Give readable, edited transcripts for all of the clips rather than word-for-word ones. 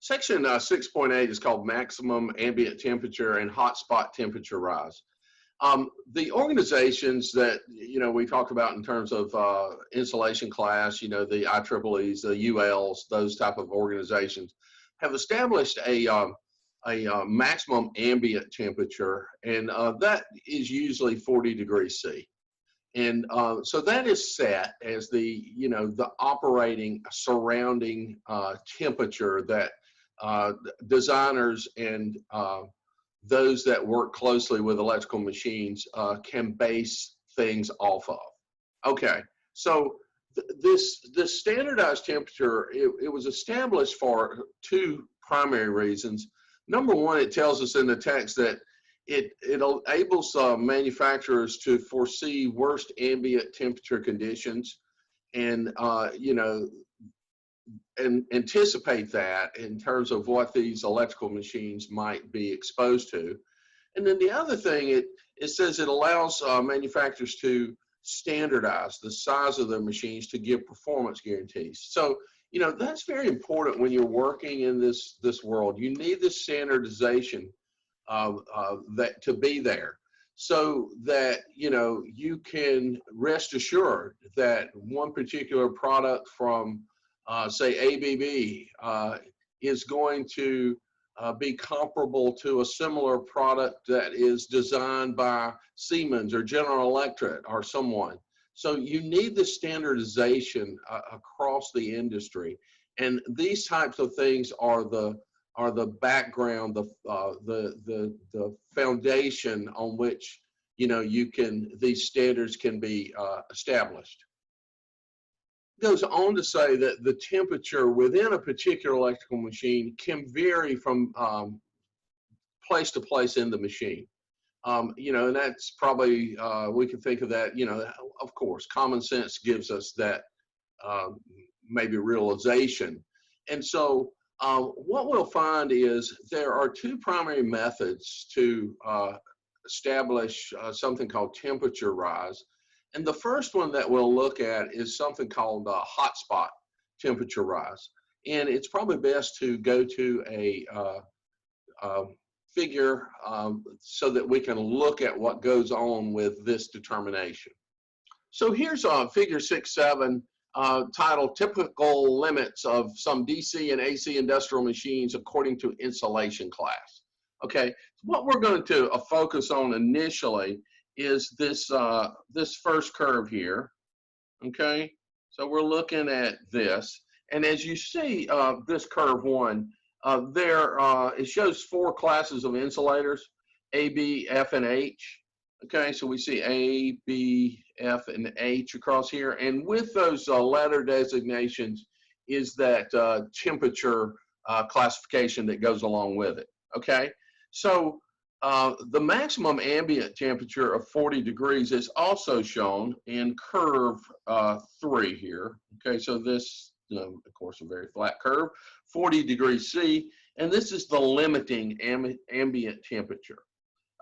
Section 6.8 is called maximum ambient temperature and hotspot temperature rise. The organizations that, we talk about in terms of insulation class, the IEEEs, the ULs, those type of organizations have established a maximum ambient temperature, and that is usually 40 degrees C. And so that is set as the operating surrounding temperature that designers and those that work closely with electrical machines can base things off of. Okay, so this standardized temperature, it was established for two primary reasons. Number one, it tells us in the text that it enables manufacturers to foresee worst ambient temperature conditions and and anticipate that in terms of what these electrical machines might be exposed to. And then the other thing, it says it allows manufacturers to standardize the size of their machines to give performance guarantees. So, that's very important when you're working in this world. You need this standardization that to be there, so that you can rest assured that one particular product from say ABB is going to be comparable to a similar product that is designed by Siemens or General Electric or someone. So you need the standardization across the industry, and these types of things are the background, the foundation on which these standards can be established. Goes on to say that the temperature within a particular electrical machine can vary from place to place in the machine. And that's probably, we can think of that, of course, common sense gives us that maybe realization. And so what we'll find is there are two primary methods to establish something called temperature rise. And the first one that we'll look at is something called hotspot temperature rise. And it's probably best to go to a figure so that we can look at what goes on with this determination. So here's figure 6.7 titled Typical Limits of Some DC and AC Industrial Machines According to Insulation Class. Okay, what we're going to focus on initially is this this first curve here. Okay, so we're looking at this, and as you see this curve one, it shows four classes of insulators: A, B, F, and H. Okay, so we see A, B, F, and H across here, and with those letter designations is that temperature classification that goes along with it. Okay, so the maximum ambient temperature of 40 degrees is also shown in curve 3 here. Okay, so this, of course, a very flat curve, 40 degrees C, and this is the limiting ambient temperature.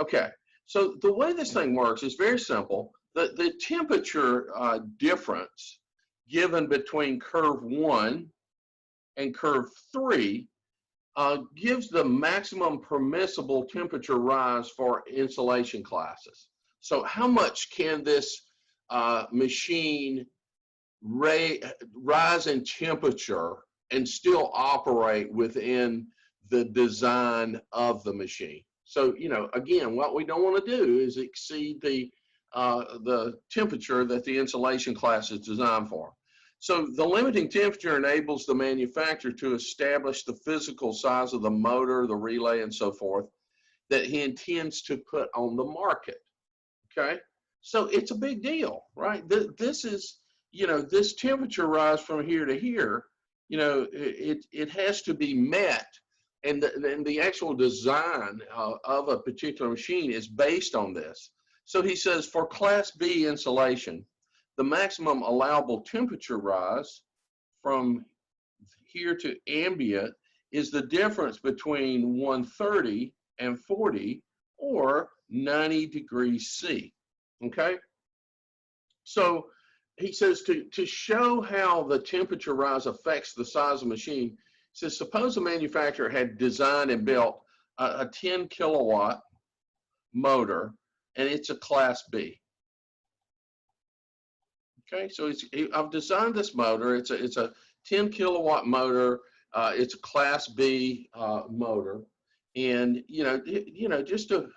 Okay, so the way this thing works is very simple. The temperature difference given between curve 1 and curve 3 gives the maximum permissible temperature rise for insulation classes. So how much can this machine rise in temperature and still operate within the design of the machine? So, again, what we don't want to do is exceed the temperature that the insulation class is designed for. So the limiting temperature enables the manufacturer to establish the physical size of the motor, the relay, and so forth that he intends to put on the market. Okay, so it's a big deal, right? This is, this temperature rise from here to here, it has to be met, and the actual design of a particular machine is based on this. So he says for Class B insulation, the maximum allowable temperature rise from here to ambient is the difference between 130 and 40 or 90 degrees C. Okay? So he says to show how the temperature rise affects the size of the machine, says, suppose a manufacturer had designed and built a 10 kilowatt motor, and it's a Class B. Okay, so I've designed this motor. It's a 10 kilowatt motor. It's a Class B motor, and just to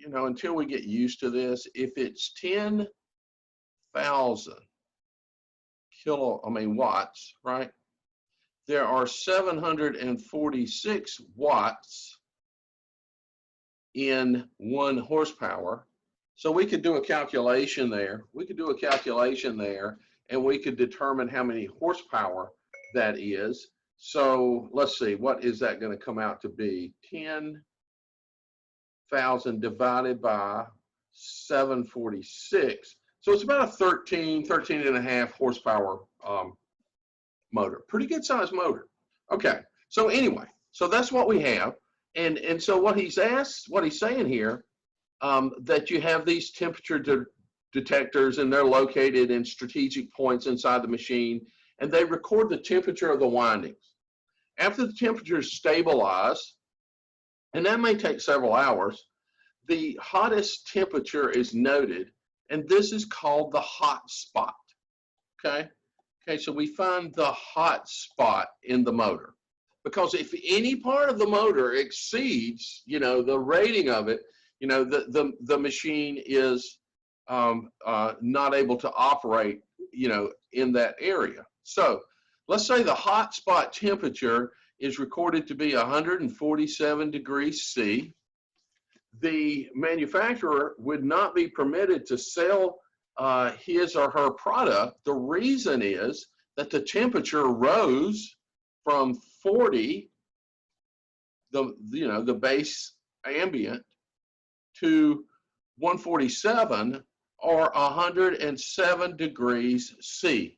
until we get used to this, if it's 10,000 watts, right? There are 746 watts in 1 horsepower. So we could do a calculation there. And we could determine how many horsepower that is. So let's see, what is that going to come out to be? 10,000 divided by 746. So it's about a 13 and a half horsepower motor. Pretty good sized motor. Okay, so anyway, so that's what we have. And so what he's saying here, that you have these temperature detectors, and they're located in strategic points inside the machine, and they record the temperature of the windings. After the temperature is stabilized, and that may take several hours, the hottest temperature is noted, and this is called the hot spot. Okay, so we find the hot spot in the motor, because if any part of the motor exceeds, the rating of it, the machine is not able to operate, in that area. So let's say the hot spot temperature is recorded to be 147 degrees C. The manufacturer would not be permitted to sell his or her product. The reason is that the temperature rose from 40, the base ambient, to 147 or 107 degrees C.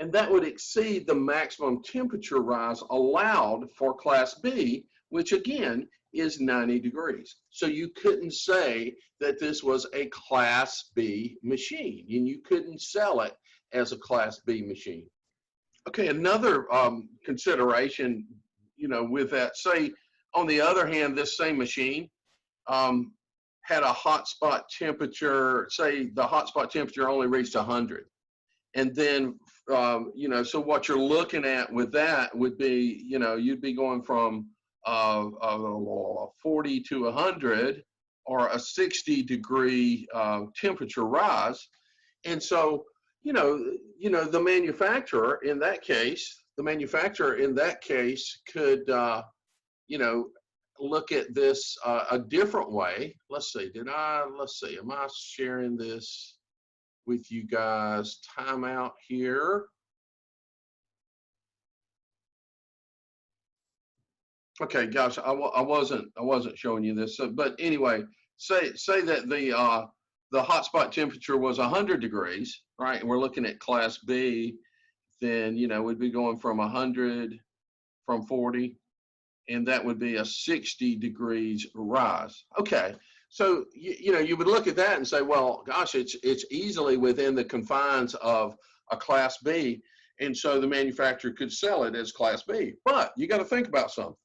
And that would exceed the maximum temperature rise allowed for Class B, which again is 90 degrees. So you couldn't say that this was a Class B machine, and you couldn't sell it as a Class B machine. Okay, another consideration, with that, say, on the other hand, this same machine had a hotspot temperature, say the hotspot temperature only reached 100. And then, so what you're looking at with that would be, you'd be going from 40 to 100, or a 60-degree temperature rise. And so, the manufacturer in that case could, look at this a different way. Let's see, am I sharing this with you guys? Timeout here. Okay, gosh, I wasn't showing you this. So, but anyway, say that the hotspot temperature was 100 degrees, right? And we're looking at Class B, then we'd be going from 100 from 40, and that would be a 60 degrees rise. Okay, so you would look at that and say, well, gosh, it's easily within the confines of a Class B, and so the manufacturer could sell it as Class B. But you got to think about something.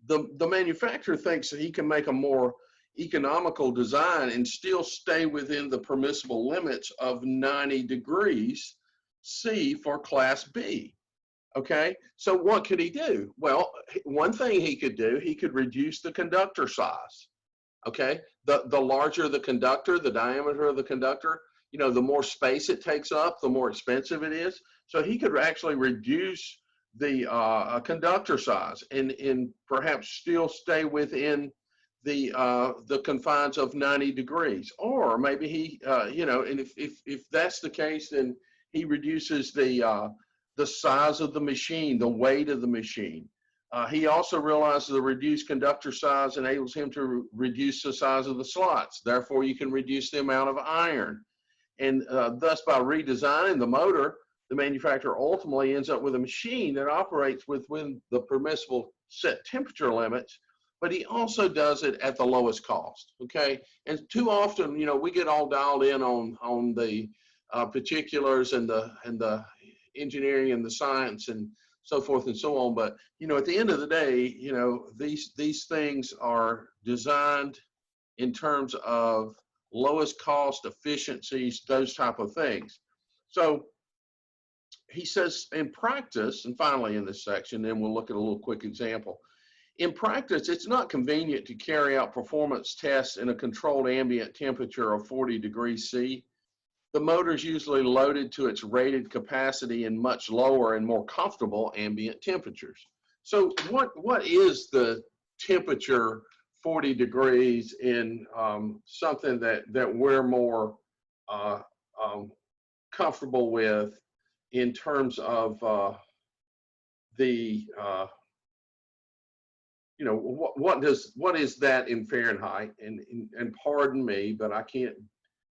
The manufacturer thinks that he can make a more economical design and still stay within the permissible limits of 90 degrees C for Class B. Okay, so what could he do? Well, one thing he could do, he could reduce the conductor size. Okay, the larger the conductor, the diameter of the conductor, the more space it takes up, the more expensive it is. So he could actually reduce the conductor size and perhaps still stay within the confines of 90 degrees. Or maybe he, and if that's the case, then he reduces the size of the machine, the weight of the machine. He also realizes the reduced conductor size enables him to reduce the size of the slots. Therefore, you can reduce the amount of iron. And thus, by redesigning the motor, the manufacturer ultimately ends up with a machine that operates within the permissible set temperature limits, but he also does it at the lowest cost. Okay, and too often, we get all dialed in on the particulars and the engineering and the science, and so forth and so on. But, you know, at the end of the day, you know, these things are designed in terms of lowest cost efficiencies, those type of things. So he says in practice, and finally in this section, then we'll look at a little quick example. In practice, it's not convenient to carry out performance tests in a controlled ambient temperature of 40 degrees C. The motor is usually loaded to its rated capacity in much lower and more comfortable ambient temperatures. So what is the temperature 40 degrees in something that we're more comfortable with in terms of you know, what is that in Fahrenheit? And pardon me, but I can't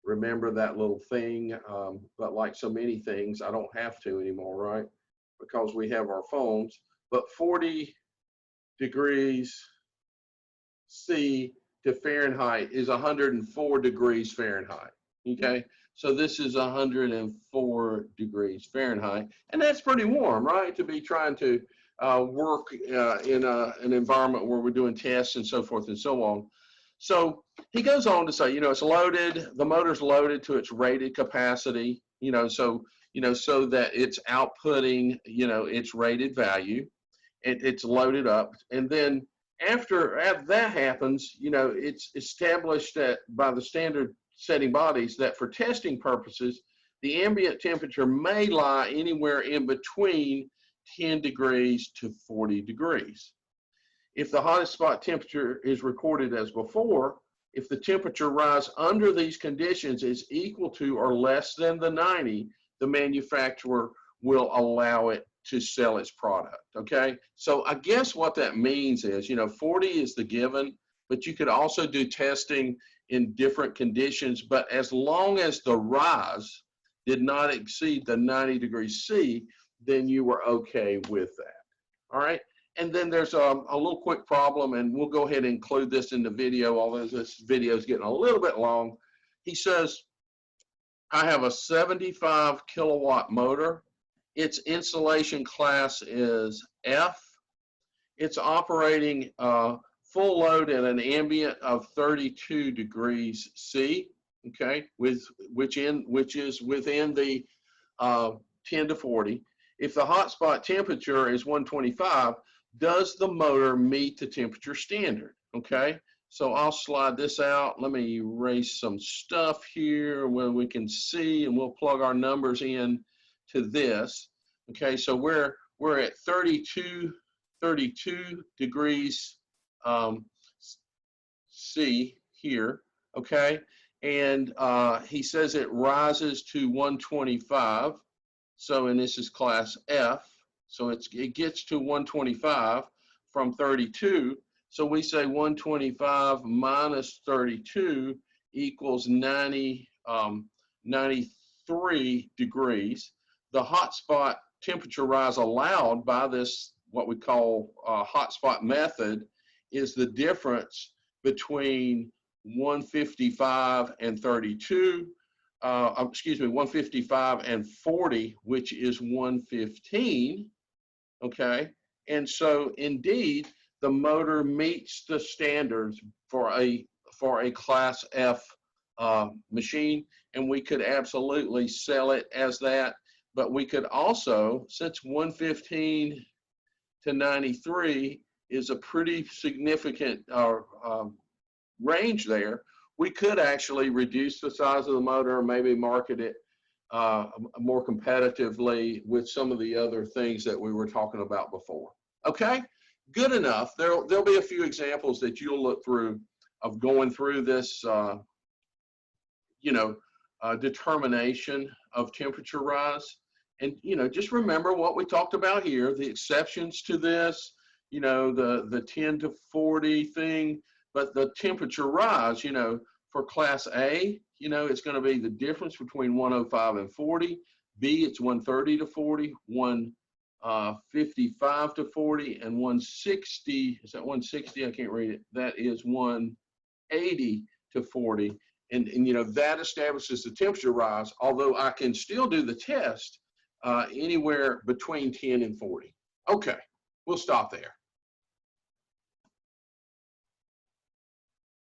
remember that little thing. But like so many things, I don't have to anymore, right? Because we have our phones. But 40 degrees C to Fahrenheit is 104 degrees Fahrenheit. Okay, so this is 104 degrees Fahrenheit, and that's pretty warm, right? To be trying to work in an environment where we're doing tests and so forth and so on. So he goes on to say, you know, it's loaded, the motor's loaded to its rated capacity, you know, so that it's outputting, you know, its rated value, and it's loaded up. And then after that happens, you know, it's established that by the standard setting bodies that for testing purposes, the ambient temperature may lie anywhere in between 10 degrees to 40 degrees. If the hottest spot temperature is recorded as before, if the temperature rise under these conditions is equal to or less than the 90, the manufacturer will allow it to sell its product, okay? So I guess what that means is, you know, 40 is the given, but you could also do testing in different conditions, but as long as the rise did not exceed the 90 degrees C, then you were okay with that, all right? And then there's a little quick problem, and we'll go ahead and include this in the video, although this video is getting a little bit long. He says, I have a 75 kilowatt motor. Its insulation class is F. It's operating full load at an ambient of 32 degrees C, okay, which is within the 10 to 40. If the hotspot temperature is 125, does the motor meet the temperature standard? Okay, so I'll slide this out. Let me erase some stuff here where we can see, and we'll plug our numbers in to this. Okay, so we're at 32 degrees C here, okay, and he says it rises to 125. So, and this is class F. So it gets to 125 from 32. So we say 125 minus 32 equals 93 degrees. The hotspot temperature rise allowed by this, what we call hotspot method, is the difference between 155 and 32. 155 and 40, which is 115, okay? And so indeed, the motor meets the standards for a class F machine, and we could absolutely sell it as that, but we could also, since 115 to 93 is a pretty significant range there, we could actually reduce the size of the motor, or maybe market it more competitively with some of the other things that we were talking about before. Okay, good enough. There'll be a few examples that you'll look through of going through this, determination of temperature rise. And, you know, just remember what we talked about here, the exceptions to this, you know, the 10 to 40 thing. But the temperature rise, you know, for class A, you know, it's going to be the difference between 105 and 40. B, it's 130 to 40, 155 to 40, and 160, is that 160? I can't read it. That is 180 to 40. And you know, that establishes the temperature rise, although I can still do the test anywhere between 10 and 40. Okay, we'll stop there.